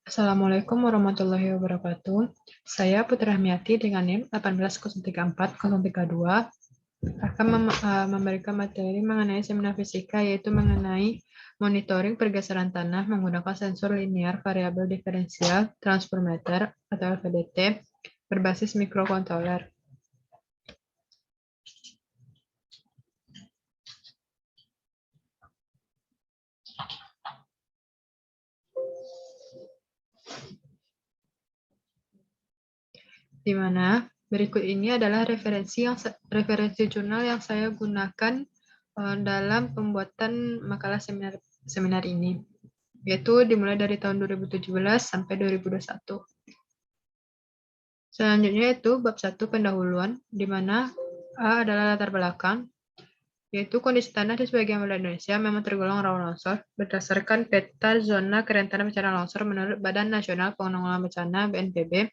Assalamualaikum warahmatullahi wabarakatuh. Saya Putra Hamiati dengan NIM 18034-032 akan memberikan materi mengenai seminar fisika, yaitu mengenai monitoring pergeseran tanah menggunakan sensor linear variabel diferensial transformator atau LVDT berbasis mikrokontroler. Di mana berikut ini adalah referensi jurnal yang saya gunakan dalam pembuatan makalah seminar ini, yaitu dimulai dari tahun 2017 sampai 2021. Selanjutnya itu bab 1 pendahuluan, di mana A adalah latar belakang, yaitu kondisi tanah di sebagian wilayah Indonesia memang tergolong rawan longsor berdasarkan peta zona kerentanan bencana longsor menurut Badan Nasional Penanggulangan Bencana (BNPB).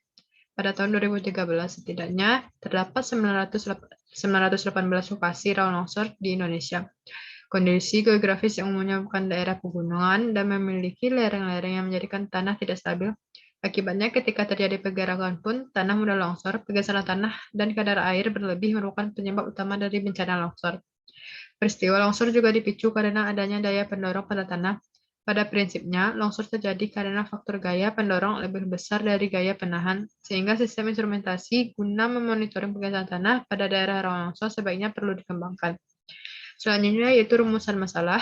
Pada tahun 2013, setidaknya terdapat 918 lokasi rawan longsor di Indonesia. Kondisi geografis yang umumnya bukan daerah pegunungan dan memiliki lereng-lereng yang menjadikan tanah tidak stabil. Akibatnya, ketika terjadi pergerakan pun, tanah mudah longsor, pergeseran tanah, dan kadar air berlebih merupakan penyebab utama dari bencana longsor. Peristiwa longsor juga dipicu karena adanya daya pendorong pada tanah. Pada prinsipnya, longsor terjadi karena faktor gaya pendorong lebih besar dari gaya penahan, sehingga sistem instrumentasi guna memonitoring pergeseran tanah pada daerah rawan longsor sebaiknya perlu dikembangkan. Selanjutnya yaitu rumusan masalah,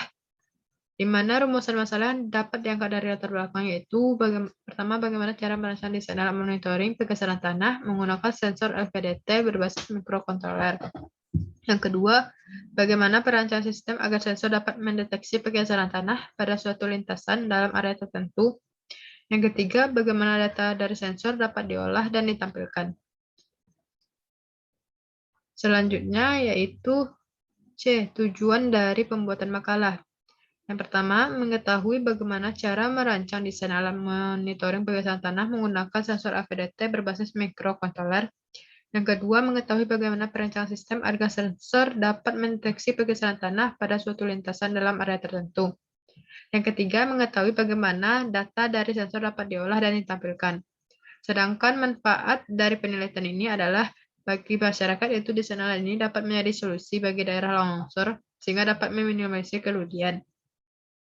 di mana rumusan masalah dapat diangkat dari latar belakang, yaitu pertama, bagaimana cara merancang desain alat monitoring pergeseran tanah menggunakan sensor LVDT berbasis mikrokontroler. Yang kedua, bagaimana perancang sistem agar sensor dapat mendeteksi pergeseran tanah pada suatu lintasan dalam area tertentu. Yang ketiga, bagaimana data dari sensor dapat diolah dan ditampilkan. Selanjutnya yaitu C, tujuan dari pembuatan makalah. Yang pertama, mengetahui bagaimana cara merancang desain alat monitoring pergeseran tanah menggunakan sensor LVDT berbasis mikrokontroler. Yang kedua, mengetahui bagaimana perancangan sistem agar sensor dapat mendeteksi pergeseran tanah pada suatu lintasan dalam area tertentu. Yang ketiga, mengetahui bagaimana data dari sensor dapat diolah dan ditampilkan. Sedangkan manfaat dari penelitian ini adalah bagi masyarakat, yaitu desain alat ini dapat menjadi solusi bagi daerah longsor sehingga dapat meminimalisir kerugian.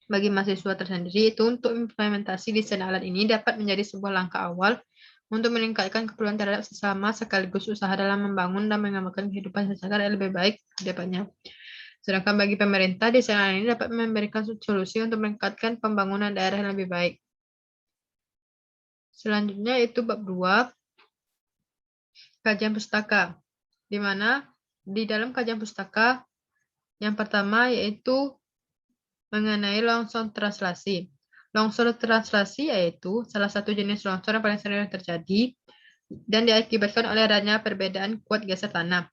Bagi mahasiswa tersendiri, itu untuk implementasi desain alat ini dapat menjadi sebuah langkah awal untuk meningkatkan keperluan terhadap sesama sekaligus usaha dalam membangun dan mengembangkan kehidupan masyarakat yang lebih baik ke depannya. Sedangkan bagi pemerintah, desain alat ini dapat memberikan solusi untuk meningkatkan pembangunan daerah yang lebih baik. Selanjutnya itu bab 2, kajian pustaka, di mana di dalam kajian pustaka yang pertama yaitu mengenai longsor translasi. Longsor translasi yaitu salah satu jenis longsor yang paling sering terjadi dan diakibatkan oleh adanya perbedaan kuat geser tanah.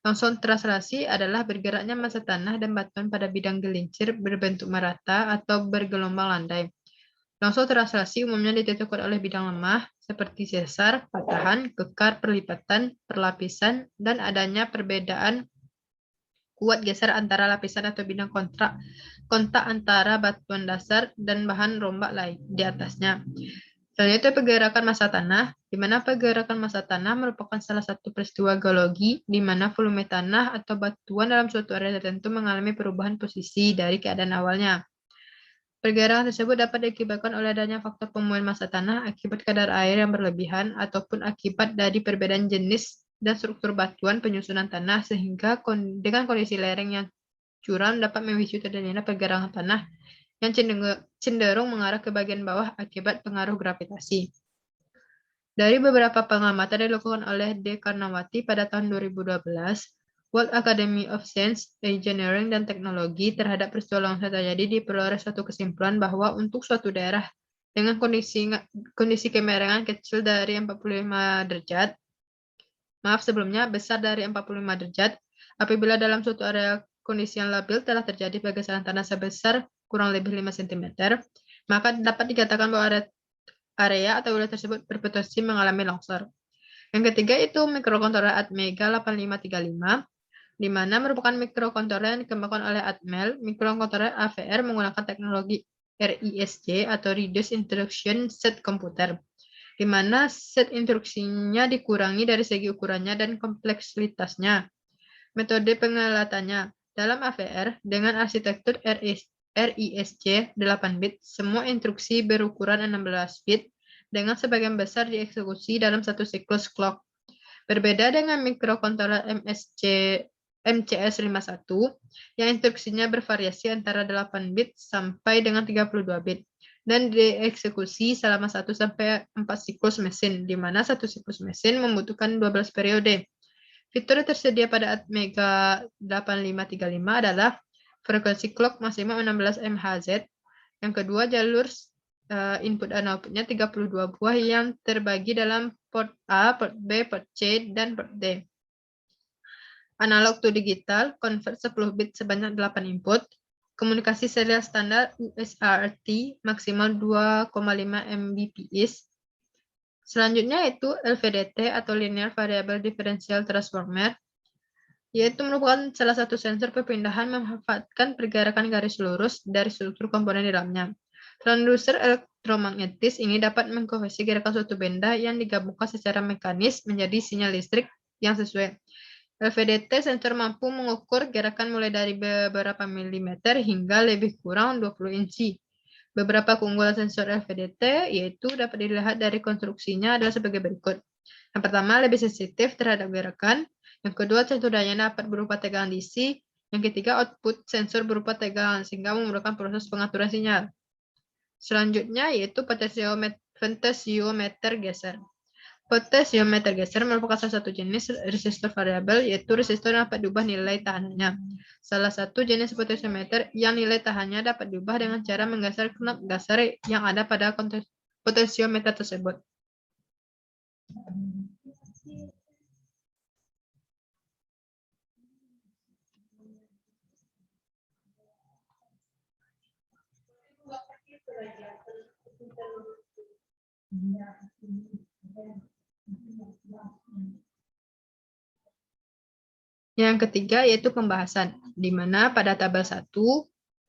Longsor translasi adalah bergeraknya massa tanah dan batuan pada bidang gelincir berbentuk merata atau bergelombang landai. Longsor translasi umumnya ditentukan oleh bidang lemah seperti sesar, patahan, kekar, perlipatan, perlapisan, dan adanya perbedaan kuat geser antara lapisan atau bidang kontak antara batuan dasar dan bahan rombak lain di atasnya. Selanjutnya pergerakan massa tanah, di mana pergerakan massa tanah merupakan salah satu peristiwa geologi di mana volume tanah atau batuan dalam suatu area tertentu mengalami perubahan posisi dari keadaan awalnya. Pergerakan tersebut dapat diakibatkan oleh adanya faktor pemulihan massa tanah akibat kadar air yang berlebihan ataupun akibat dari perbedaan jenis dan struktur batuan penyusunan tanah, sehingga dengan kondisi lereng yang curam dapat memicu terjadinya pergerakan tanah yang cenderung mengarah ke bagian bawah akibat pengaruh gravitasi. Dari beberapa pengamatan dilakukan oleh D. Karnawati pada tahun 2012, World Academy of Science, Engineering, dan Teknologi terhadap peristiwa longsor terjadi diperoleh suatu kesimpulan bahwa untuk suatu daerah dengan kondisi kemerengan kecil dari 45 derajat, besar dari 45 derajat, apabila dalam suatu area kondisi yang labil telah terjadi pergeseran tanah sebesar kurang lebih 5 cm, maka dapat dikatakan bahwa area atau wilayah tersebut berpotensi mengalami longsor. Yang ketiga itu mikrokontroler Atmega 8535, di mana merupakan mikrokontroler yang dikembangkan oleh Atmel. Mikrokontroler AVR menggunakan teknologi RISC atau Reduce Instruction Set Komputer, di mana set instruksinya dikurangi dari segi ukurannya dan kompleksitasnya. Metode pengelatannya dalam AVR dengan arsitektur RISC 8 bit, semua instruksi berukuran 16 bit dengan sebagian besar dieksekusi dalam satu siklus clock. Berbeda dengan mikrokontroler MCS 51 yang instruksinya bervariasi antara 8 bit sampai dengan 32 bit dan dieksekusi selama 1 sampai 4 siklus mesin, di mana satu siklus mesin membutuhkan 12 periode. Fitur yang tersedia pada Atmega 8535 adalah frekuensi clock maksimum 16 MHz. Yang kedua, jalur input dan outputnya 32 buah yang terbagi dalam port A, port B, port C, dan port D. Analog to digital, convert 10 bit sebanyak 8 input. Komunikasi serial standar USART maksimal 2,5 Mbps. Selanjutnya yaitu LVDT atau Linear Variable Differential Transformer, yaitu merupakan salah satu sensor perpindahan memanfaatkan pergerakan garis lurus dari struktur komponen di dalamnya. Transducer elektromagnetis ini dapat mengkonversi gerakan suatu benda yang digabungkan secara mekanis menjadi sinyal listrik yang sesuai. LVDT sensor mampu mengukur gerakan mulai dari beberapa milimeter hingga lebih kurang 20 inci. Beberapa keunggulan sensor LVDT yaitu dapat dilihat dari konstruksinya adalah sebagai berikut. Yang pertama, lebih sensitif terhadap gerakan. Yang kedua, tentu dayanya dapat berupa tegangan DC. Yang ketiga, output sensor berupa tegangan sehingga memerlukan proses pengaturan sinyal. Selanjutnya yaitu potensiometer geser. Potensiometer geser merupakan salah satu jenis resistor variabel, yaitu resistor yang dapat diubah nilai tahanannya. Salah satu jenis potensiometer yang nilai tahanannya dapat diubah dengan cara menggeser knop geser yang ada pada potensiometer tersebut. Yang ketiga yaitu pembahasan, di mana pada tabel 1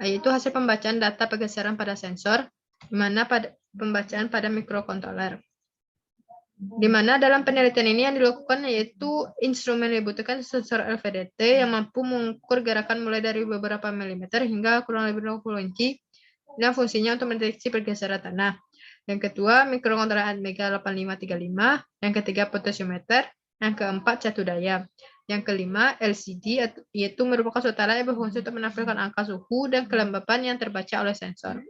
yaitu hasil pembacaan data pergeseran pada sensor, di mana pada pembacaan pada mikrokontroler. Di mana dalam penelitian ini yang dilakukan yaitu instrumen dibutuhkan sensor LVDT yang mampu mengukur gerakan mulai dari beberapa milimeter hingga kurang lebih 20 inci dan fungsinya untuk mendeteksi pergeseran tanah. Yang kedua, mikrokontroler Atmega 8535. Yang ketiga, potensiometer. Yang keempat, catu daya. Yang kelima, LCD, yaitu merupakan suatu alat yang berfungsi untuk menampilkan angka suhu dan kelembapan yang terbaca oleh sensor.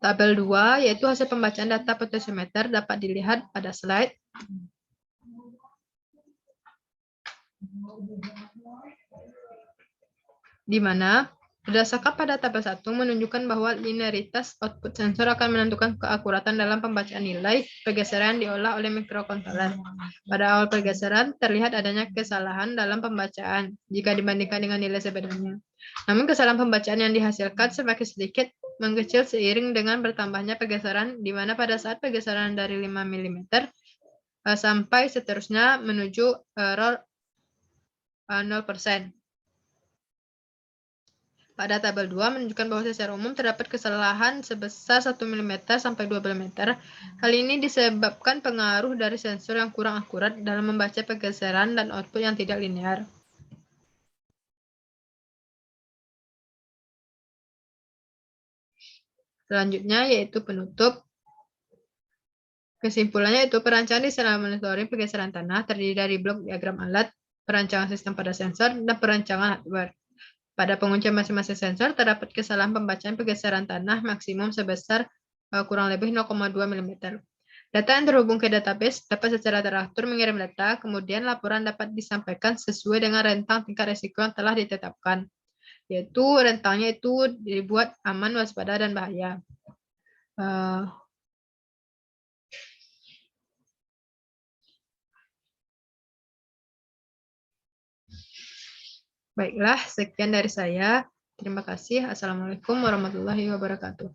Tabel 2, yaitu hasil pembacaan data potensiometer dapat dilihat pada slide. Di mana berdasarkan pada tabel 1 menunjukkan bahwa linearitas output sensor akan menentukan keakuratan dalam pembacaan nilai pergeseran yang diolah oleh mikrokontroler. Pada awal pergeseran terlihat adanya kesalahan dalam pembacaan jika dibandingkan dengan nilai sebenarnya. Namun kesalahan pembacaan yang dihasilkan semakin sedikit mengecil seiring dengan bertambahnya pergeseran, di mana pada saat pergeseran dari 5 mm sampai seterusnya menuju error 0%. Pada tabel 2 menunjukkan bahwa secara umum terdapat kesalahan sebesar 1 mm sampai 2 mm. Hal ini disebabkan pengaruh dari sensor yang kurang akurat dalam membaca pergeseran dan output yang tidak linear. Selanjutnya yaitu penutup. Kesimpulannya yaitu perancangan desain monitoring pergeseran tanah terdiri dari blok diagram alat, perancangan sistem pada sensor, dan perancangan hardware. Pada penguncian masing-masing sensor terdapat kesalahan pembacaan pergeseran tanah maksimum sebesar kurang lebih 0,2 mm. Data yang terhubung ke database dapat secara teratur mengirim data, kemudian laporan dapat disampaikan sesuai dengan rentang tingkat risiko yang telah ditetapkan, yaitu rentangnya itu dibuat aman, waspada, dan bahaya. Baiklah, sekian dari saya. Terima kasih. Assalamualaikum warahmatullahi wabarakatuh.